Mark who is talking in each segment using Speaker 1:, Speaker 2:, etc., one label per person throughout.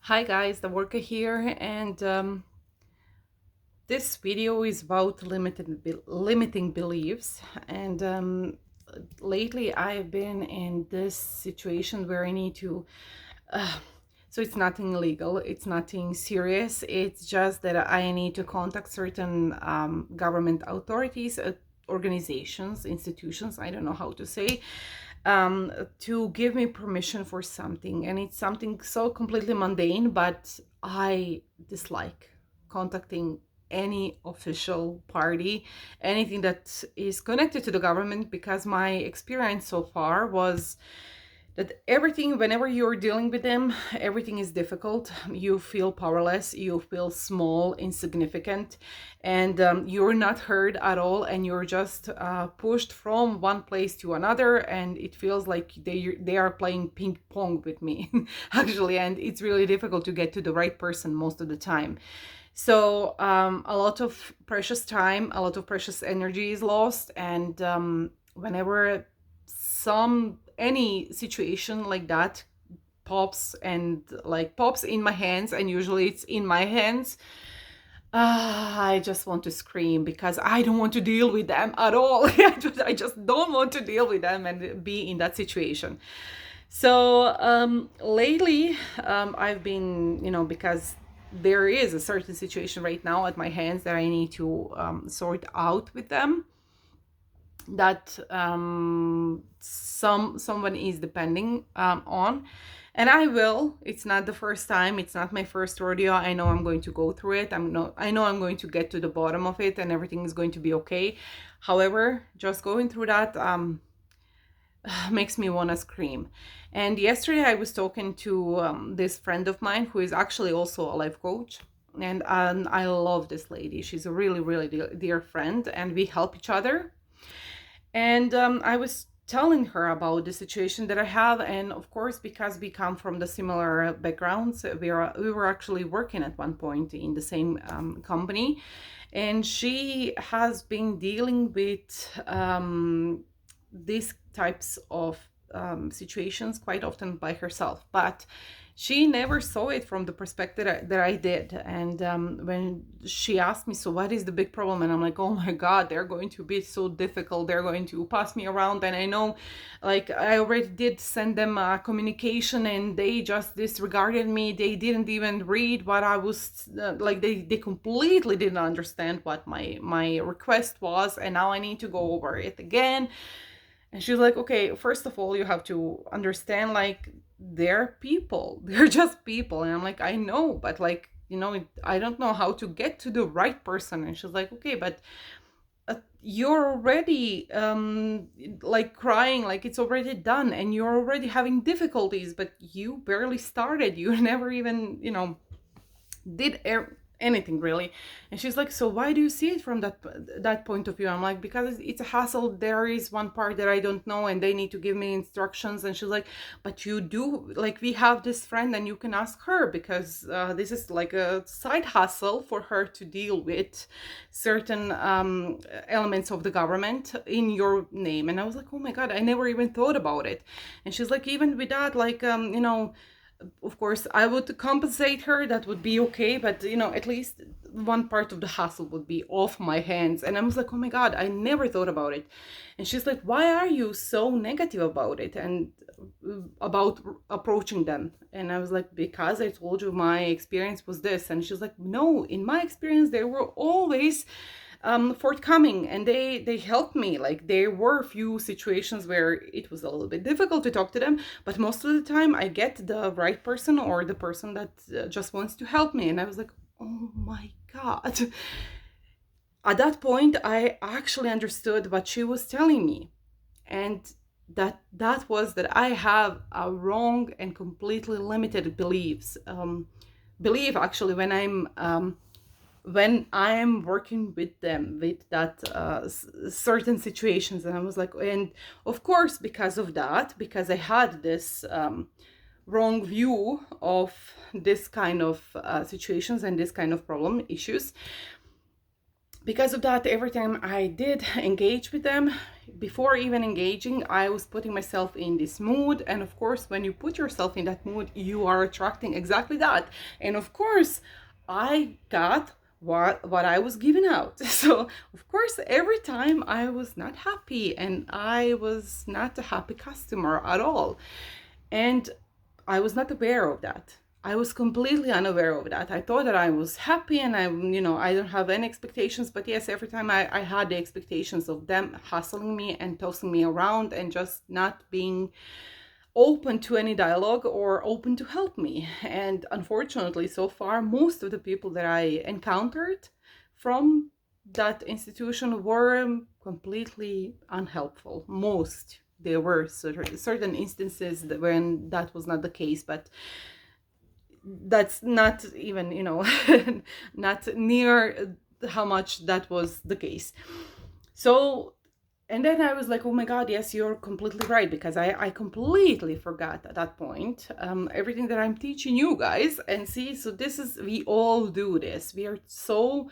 Speaker 1: Hi guys, Davorka here, and this video is about limiting beliefs. And lately, I've been in this situation where I need to. Uh, so it's nothing illegal, it's nothing serious. It's just that I need to contact certain government authorities, organizations, institutions. I don't know how to say to give me permission for something, and it's something so completely mundane, but I dislike contacting any official party, anything that is connected to the government, because my experience so far was that everything, whenever you're dealing with them, everything is difficult. You feel powerless, you feel small, insignificant, and you're not heard at all, and you're just pushed from one place to another, and it feels like they are playing ping pong with me actually, and it's really difficult to get to the right person most of the time. So a lot of precious time, a lot of precious energy is lost, and whenever any situation like that pops in my hands, and usually it's in my hands, I just want to scream because I don't want to deal with them at all. I just don't want to deal with them and be in that situation. So lately, I've been, because there is a certain situation right now at my hands that I need to sort out with them, that someone is depending on, and I will. It's not the first time, it's not my first rodeo. I know I'm going to go through it. I know I'm going to get to the bottom of it, and everything is going to be okay. However, just going through that makes me want to scream. And yesterday I was talking to this friend of mine who is actually also a life coach, and I love this lady. She's a really, really dear friend, and we help each other. And I was telling her about the situation that I have, and of course, because we come from the similar backgrounds, we were actually working at one point in the same company, and she has been dealing with these types of situations quite often by herself, but she never saw it from the perspective that I did. And when she asked me, so what is the big problem? And I'm like, oh my God, they're going to be so difficult. They're going to pass me around. And I know, like, I already did send them a communication, and they just disregarded me. They didn't even read what I was like, they completely didn't understand what my request was. And now I need to go over it again. And she's like, okay, first of all, you have to understand, like, they're people. They're just people. And I'm like, I know, but like, I don't know how to get to the right person. And she's like, okay, but you're already like crying, like it's already done, and you're already having difficulties, but you barely started. You never even, did anything really. And she's like, so why do you see it from that point of view? I'm like, because it's a hassle. There is one part that I don't know, and they need to give me instructions. And she's like, but you do, like, we have this friend, and you can ask her, because this is like a side hustle for her to deal with certain elements of the government in your name. And I was like, oh my God, I never even thought about it. And she's like, even with that, like, of course I would compensate her, that would be okay, but at least one part of the hassle would be off my hands. And I was like, oh my God, I never thought about it. And she's like, why are you so negative about it, and about approaching them? And I was like, because I told you my experience was this. And she's like, no, in my experience they were always forthcoming, and they helped me. Like, there were a few situations where it was a little bit difficult to talk to them, but most of the time I get the right person, or the person that just wants to help me. And I was like, oh my God. At that point I actually understood what she was telling me, and that was that I have a wrong and completely limited beliefs, belief, actually, when I am working with them with that certain situations. And I was like, and of course, because of that, because I had this wrong view of this kind of situations and this kind of problem issues, because of that, every time I did engage with them, before even engaging, I was putting myself in this mood. And of course, when you put yourself in that mood, you are attracting exactly that. And of course, I got what I was giving out. So of course, every time I was not happy, and I was not a happy customer at all. And I was not aware of that. I was completely unaware of that. I thought that I was happy, and I don't have any expectations. But yes, every time I had the expectations of them hustling me and tossing me around and just not being open to any dialogue or open to help me. And unfortunately, so far, most of the people that I encountered from that institution were completely unhelpful. Most. There were certain instances when that was not the case, but that's not even, not near how much that was the case. So, and then I was like, oh my God, yes, you're completely right, because I completely forgot at that point everything that I'm teaching you guys. And see, so this is, we all do this. We are so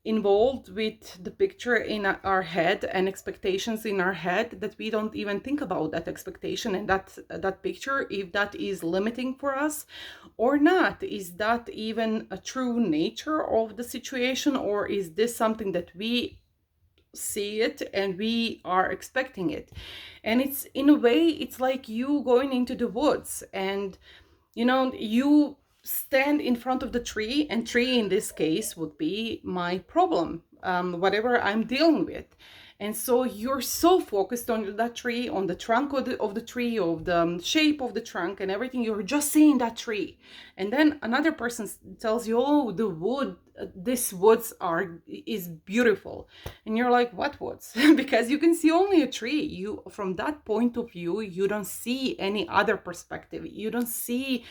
Speaker 1: involved with the picture in our head and expectations in our head that we don't even think about that expectation and that picture, if that is limiting for us or not. Is that even a true nature of the situation, or is this something that we see it and we are expecting it? And it's, in a way, it's like you going into the woods, and you stand in front of the tree, and tree in this case would be my problem, whatever I'm dealing with. And so you're so focused on that tree, on the trunk of the tree, of the shape of the trunk and everything. You're just seeing that tree. And then another person tells you, oh, the wood, this woods is beautiful. And you're like, what woods? Because you can see only a tree. You, from that point of view, you don't see any other perspective. You don't see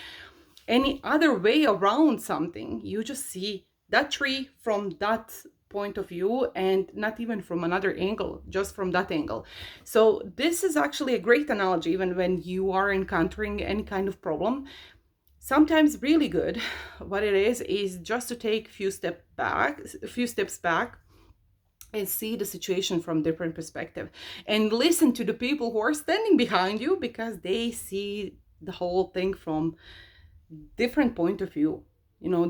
Speaker 1: any other way around something. You just see that tree from that point of view, and not even from another angle, just from that angle. So this is actually a great analogy, even when you are encountering any kind of problem. Sometimes really good, what it is just to take a few steps back, and see the situation from different perspective, and listen to the people who are standing behind you, because they see the whole thing from different point of view,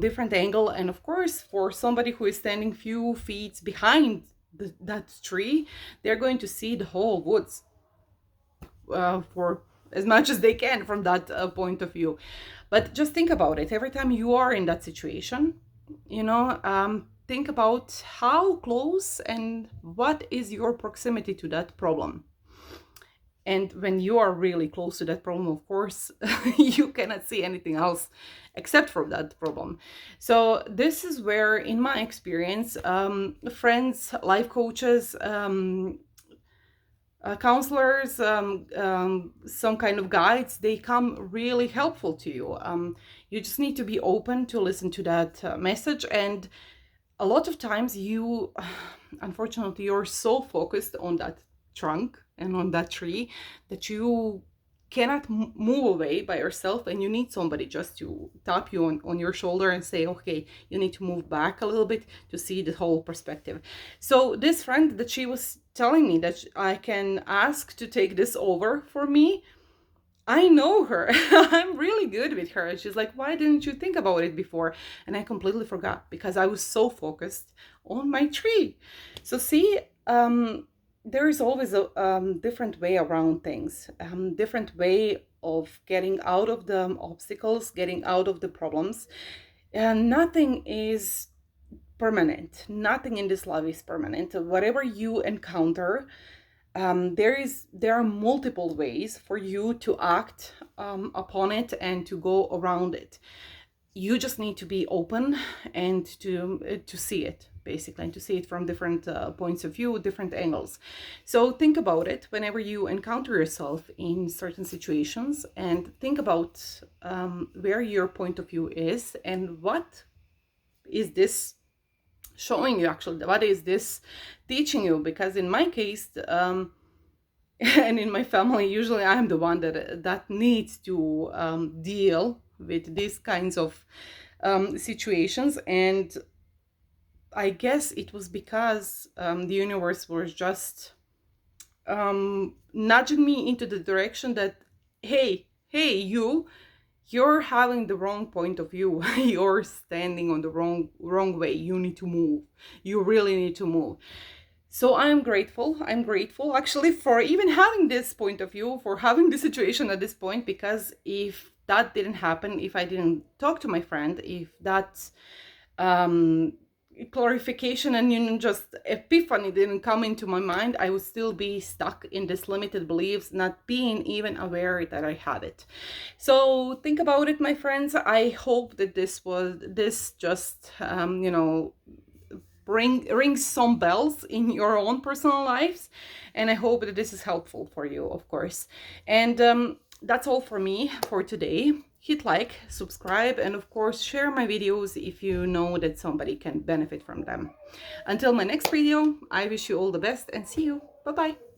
Speaker 1: different angle. And of course, for somebody who is standing few feet behind that tree, they're going to see the whole woods for as much as they can from that point of view. But just think about it. Every time you are in that situation, think about how close and what is your proximity to that problem. And when you are really close to that problem, of course, you cannot see anything else except for that problem. So this is where, in my experience, friends, life coaches, counselors, some kind of guides, they come really helpful to you. You just need to be open to listen to that message. And a lot of times you, unfortunately, you're so focused on that trunk and on that tree that you cannot move away by yourself, and you need somebody just to tap you on your shoulder and say, okay, you need to move back a little bit to see the whole perspective. So this friend that she was telling me that I can ask to take this over for me, I know her. I'm really good with her. She's like, why didn't you think about it before? And I completely forgot, because I was so focused on my tree. So see, there is always a different way around things, different way of getting out of the obstacles, getting out of the problems. And nothing is permanent. Nothing in this life is permanent. Whatever you encounter, there are multiple ways for you to act upon it and to go around it. You just need to be open and to see it, basically, and to see it from different points of view, different angles. So think about it whenever you encounter yourself in certain situations, and think about where your point of view is, and what is this showing you, actually, what is this teaching you? Because in my case, and in my family, usually I'm the one that needs to deal with these kinds of situations. And I guess it was because the universe was just nudging me into the direction that, hey, you're having the wrong point of view. You're standing on the wrong way. You need to move. You really need to move. So I'm grateful actually for even having this point of view, for having the situation at this point, because if that didn't happen, if I didn't talk to my friend, if that um clarification and just epiphany didn't come into my mind, I would still be stuck in this limited beliefs, not being even aware that I had it. So think about it, my friends. I hope that this just rings some bells in your own personal lives, and I hope that this is helpful for you, of course. And that's all for me for today. Hit like, subscribe, and of course share my videos if you know that somebody can benefit from them. Until my next video, I wish you all the best and see you. Bye bye.